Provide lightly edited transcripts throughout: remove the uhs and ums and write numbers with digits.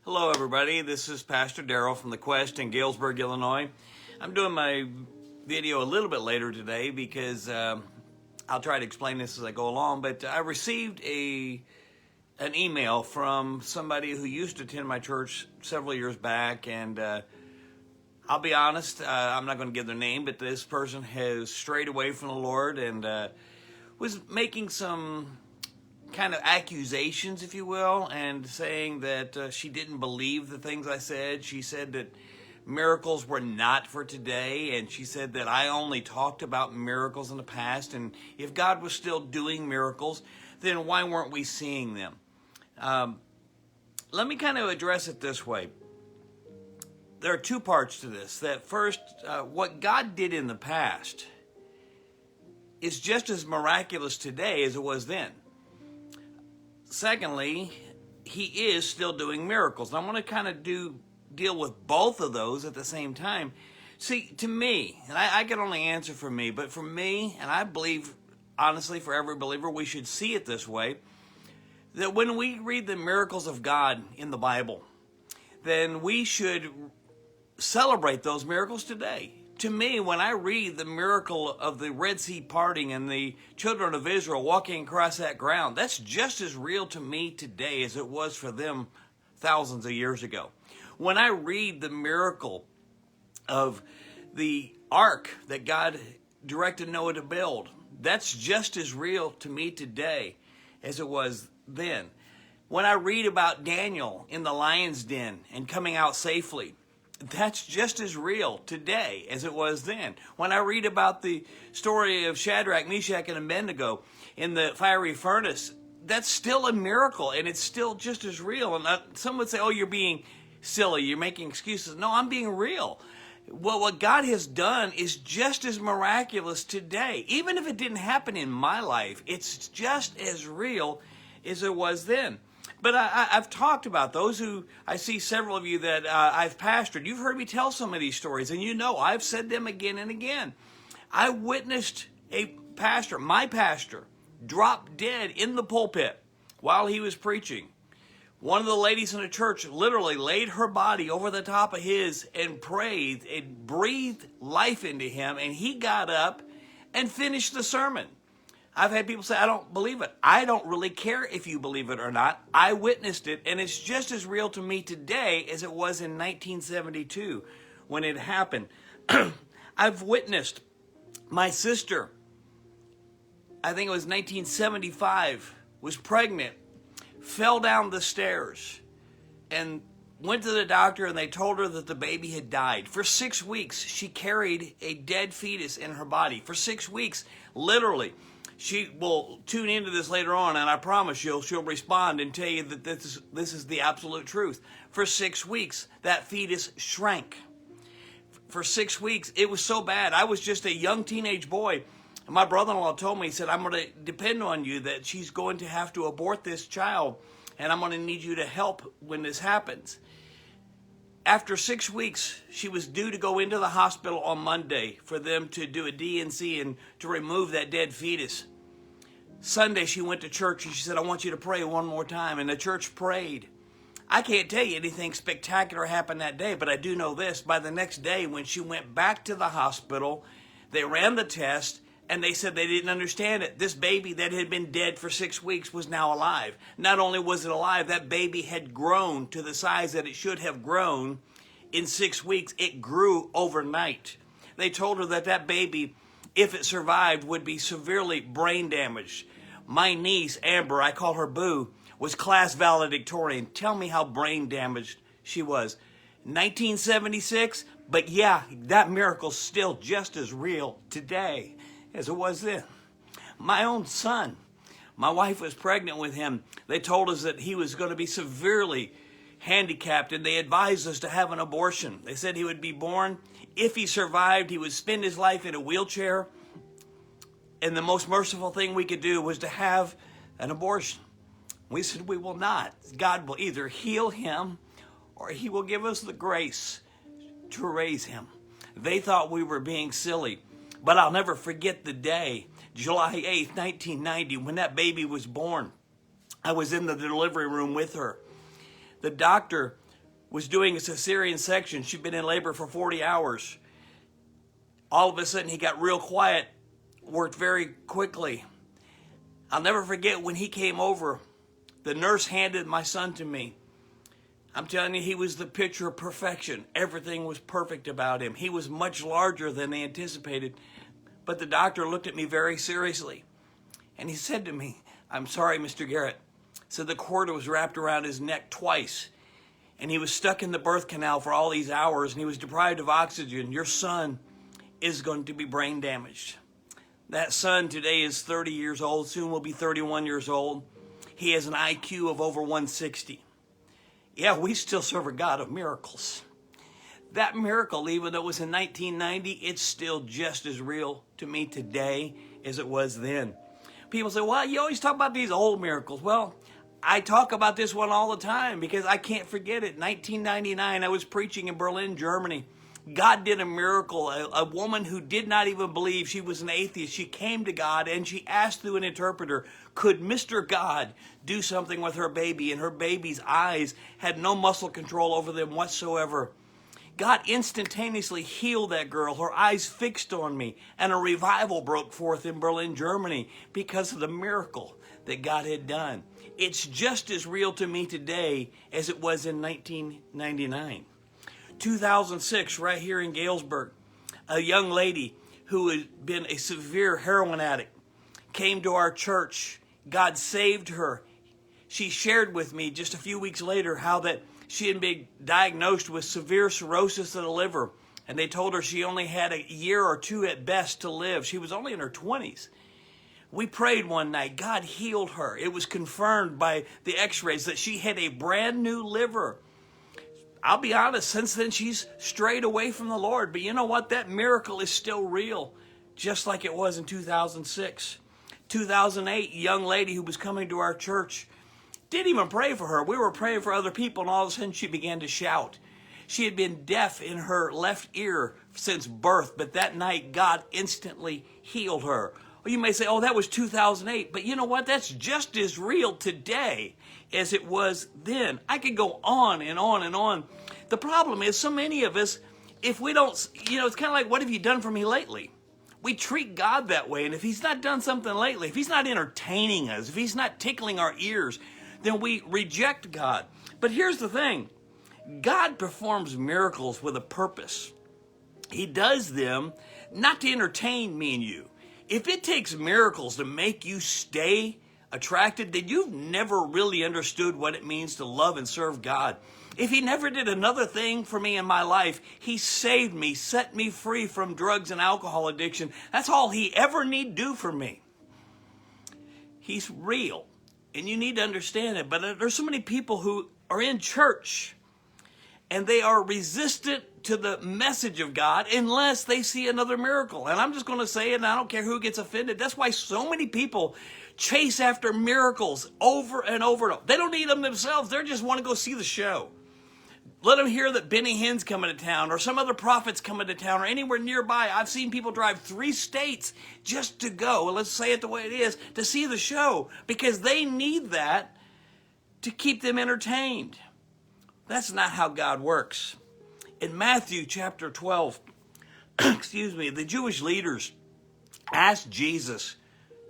Hello, everybody. This is Pastor Darrell from The Quest in Galesburg, Illinois. I'm doing my video a little bit later today because I'll try to explain this as I go along, but I received an email from somebody who used to attend my church several years back, and I'll be honest, I'm not going to give their name, but this person has strayed away from the Lord and was making some kind of accusations, if you will, and saying that she didn't believe the things I said. She said that miracles were not for today, and she said that I only talked about miracles in the past, and if God was still doing miracles, then why weren't we seeing them? Let me kind of address it this way. There are two parts to this. That first, what God did in the past is just as miraculous today as it was then. Secondly, he is still doing miracles. And I'm going to kind of deal with both of those at the same time. See, to me, and I can only answer for me, but for me, and I believe, honestly, for every believer, we should see it this way, that when we read the miracles of God in the Bible, then we should celebrate those miracles today. To me, when I read the miracle of the Red Sea parting and the children of Israel walking across that ground, that's just as real to me today as it was for them thousands of years ago. When I read the miracle of the ark that God directed Noah to build, that's just as real to me today as it was then. When I read about Daniel in the lion's den and coming out safely, that's just as real today as it was then. When I read about the story of Shadrach, Meshach, and Abednego in the fiery furnace, that's still a miracle, and it's still just as real. And some would say, oh, you're being silly, you're making excuses. No, I'm being real. Well, what God has done is just as miraculous today. Even if it didn't happen in my life, it's just as real as it was then. But I've talked about those who, I see several of you that I've pastored. You've heard me tell some of these stories, and you know I've said them again and again. I witnessed a pastor, my pastor, drop dead in the pulpit while he was preaching. One of the ladies in the church literally laid her body over the top of his and prayed and breathed life into him, and he got up and finished the sermon. I've had people say, I don't believe it. I don't really care if you believe it or not. I witnessed it, and it's just as real to me today as it was in 1972 when it happened. I've witnessed my sister, I think it was 1975, was pregnant, fell down the stairs, and went to the doctor, and they told her that the baby had died. For 6 weeks, she carried a dead fetus in her body. For 6 weeks, literally. She will tune into this later on, and I promise you, she'll respond and tell you that this is the absolute truth. For 6 weeks, that fetus shrank. For 6 weeks, it was so bad. I was just a young teenage boy. And my brother-in-law told me, he said, I'm going to depend on you that she's going to have to abort this child, and I'm going to need you to help when this happens. After 6 weeks, she was due to go into the hospital on Monday for them to do a D&C and to remove that dead fetus. Sunday, she went to church and she said, I want you to pray one more time. And the church prayed. I can't tell you anything spectacular happened that day, but I do know this. By the next day, when she went back to the hospital, they ran the test, and they said they didn't understand it. This baby that had been dead for 6 weeks was now alive. Not only was it alive, that baby had grown to the size that it should have grown in 6 weeks. It grew overnight. They told her that that baby, if it survived, would be severely brain damaged. My niece, Amber, I call her Boo, was class valedictorian. Tell me how brain damaged she was. 1976, but yeah, that miracle's still just as real today as it was then. My own son, my wife was pregnant with him. They told us that he was going to be severely handicapped, and they advised us to have an abortion. They said he would be born. If he survived, he would spend his life in a wheelchair, and the most merciful thing we could do was to have an abortion. We said we will not. God will either heal him or he will give us the grace to raise him. They thought we were being silly. But I'll never forget the day, July 8th, 1990, when that baby was born. I was in the delivery room with her. The doctor was doing a cesarean section. She'd been in labor for 40 hours. All of a sudden, he got real quiet, worked very quickly. I'll never forget when he came over, the nurse handed my son to me. I'm telling you, he was the picture of perfection. Everything was perfect about him. He was much larger than they anticipated. But the doctor looked at me very seriously. And he said to me, "I'm sorry, Mr. Garrett." So the cord was wrapped around his neck twice. And he was stuck in the birth canal for all these hours. And he was deprived of oxygen. Your son is going to be brain damaged. That son today is 30 years old. Soon will be 31 years old. He has an IQ of over 160. Yeah, we still serve a God of miracles. That miracle, even though it was in 1990, it's still just as real to me today as it was then. People say, well, you always talk about these old miracles. Well, I talk about this one all the time because I can't forget it. 1999, I was preaching in Berlin, Germany. God did a miracle. A woman who did not even believe, she was an atheist. She came to God and she asked through an interpreter, could Mr. God do something with her baby? And her baby's eyes had no muscle control over them whatsoever. God instantaneously healed that girl. Her eyes fixed on me. And a revival broke forth in Berlin, Germany because of the miracle that God had done. It's just as real to me today as it was in 1999. 2006, right here in Galesburg, a young lady who had been a severe heroin addict came to our church. God saved her. She shared with me just a few weeks later how that she had been diagnosed with severe cirrhosis of the liver, and they told her she only had a year or two at best to live. She was only in her 20s. We prayed one night. God healed her. It was confirmed by the x-rays that she had a brand new liver. I'll be honest, since then she's strayed away from the Lord. But you know what? That miracle is still real, just like it was in 2006. 2008, a young lady who was coming to our church, didn't even pray for her. We were praying for other people, and all of a sudden she began to shout. She had been deaf in her left ear since birth, but that night God instantly healed her. Well, you may say, oh, that was 2008. But you know what? That's just as real today as it was then. I could go on and on and on. The problem is so many of us, if we don't, it's kind of like, what have you done for me lately? We treat God that way. And if he's not done something lately, if he's not entertaining us, if he's not tickling our ears, then we reject God. But here's the thing. God performs miracles with a purpose. He does them not to entertain me and you. If it takes miracles to make you stay attracted, then you've never really understood what it means to love and serve God. If he never did another thing for me in my life, he saved me, set me free from drugs and alcohol addiction. That's all he ever need do for me. He's real, and you need to understand it. But there's so many people who are in church, and they are resistant to the message of God unless they see another miracle. And I'm just going to say it, and I don't care who gets offended. That's why so many people chase after miracles over and over and over. They don't need them themselves. They just want to go see the show. Let them hear that Benny Hinn's coming to town or some other prophet's coming to town or anywhere nearby. I've seen people drive 3 states just to go, and let's say it the way it is, to see the show because they need that to keep them entertained. That's not how God works. In Matthew chapter 12, the Jewish leaders asked Jesus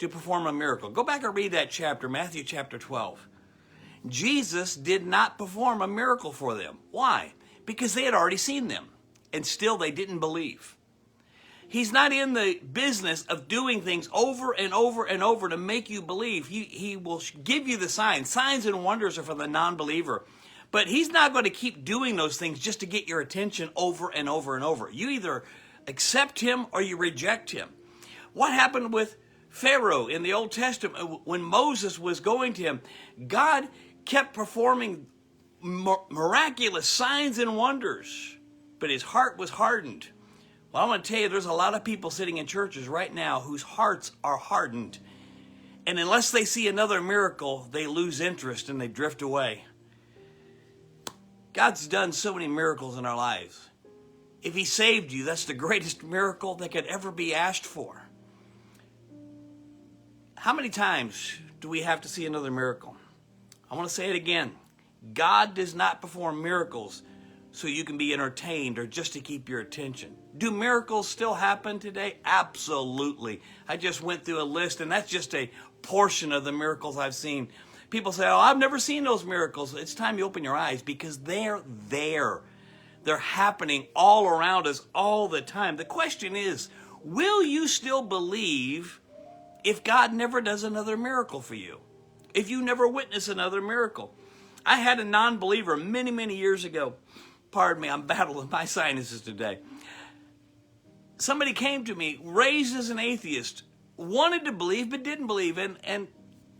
to perform a miracle. Go back and read that chapter, Matthew chapter 12. Jesus did not perform a miracle for them. Why? Because they had already seen them, and still they didn't believe. He's not in the business of doing things over and over and over to make you believe. He will give you the signs. Signs and wonders are for the non-believer. But he's not going to keep doing those things just to get your attention over and over and over. You either accept him or you reject him. What happened with Pharaoh in the Old Testament when Moses was going to him? God kept performing miraculous signs and wonders, but his heart was hardened. Well, I'm going to tell you, there's a lot of people sitting in churches right now whose hearts are hardened. And unless they see another miracle, they lose interest and they drift away. God's done so many miracles in our lives. If he saved you, that's the greatest miracle that could ever be asked for. How many times do we have to see another miracle? I want to say it again. God does not perform miracles so you can be entertained or just to keep your attention. Do miracles still happen today? Absolutely. I just went through a list, and that's just a portion of the miracles I've seen. People say, oh, I've never seen those miracles. It's time you open your eyes, because they're there. They're happening all around us all the time. The question is, will you still believe if God never does another miracle for you? If you never witness another miracle? I had a non-believer many, many years ago. Pardon me, I'm battling my sinuses today. Somebody came to me, raised as an atheist, wanted to believe but didn't believe. And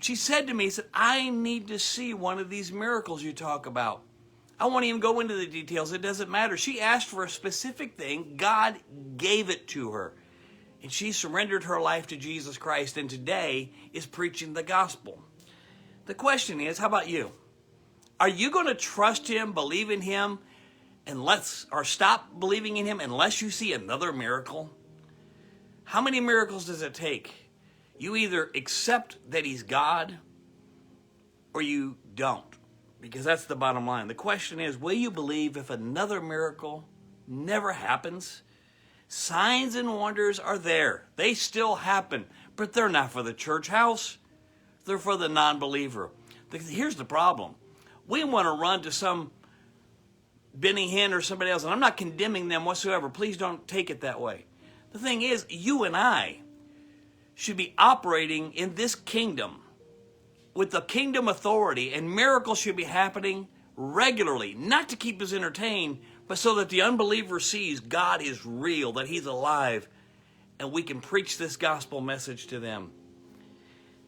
she said to me, I need to see one of these miracles you talk about. I won't even go into the details. It doesn't matter. She asked for a specific thing. God gave it to her. And she surrendered her life to Jesus Christ, and today is preaching the gospel. The question is, how about you? Are you going to trust him, believe in him, or stop believing in him unless you see another miracle? How many miracles does it take? You either accept that he's God or you don't, because that's the bottom line. The question is, will you believe if another miracle never happens? Signs and wonders are there. They still happen, but they're not for the church house. They're for the non-believer. Here's the problem. We want to run to some Benny Hinn or somebody else, and I'm not condemning them whatsoever. Please don't take it that way. The thing is, you and I should be operating in this kingdom with the kingdom authority, and miracles should be happening regularly, not to keep us entertained, but so that the unbeliever sees God is real, that he's alive, and we can preach this gospel message to them.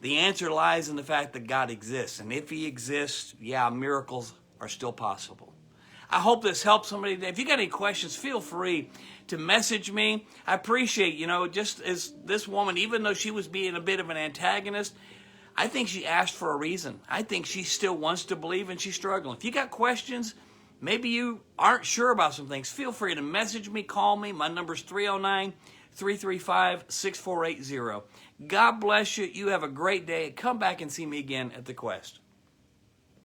The answer lies in the fact that God exists, and if he exists, miracles are still possible. I hope this helps somebody today. If you got any questions, feel free to message me. I appreciate, just as this woman, even though she was being a bit of an antagonist, I think she asked for a reason. I think she still wants to believe, and she's struggling. If you got questions, maybe you aren't sure about some things, feel free to message me, call me. My number's 309-335-6480. God bless you. You have a great day. Come back and see me again at the Quest.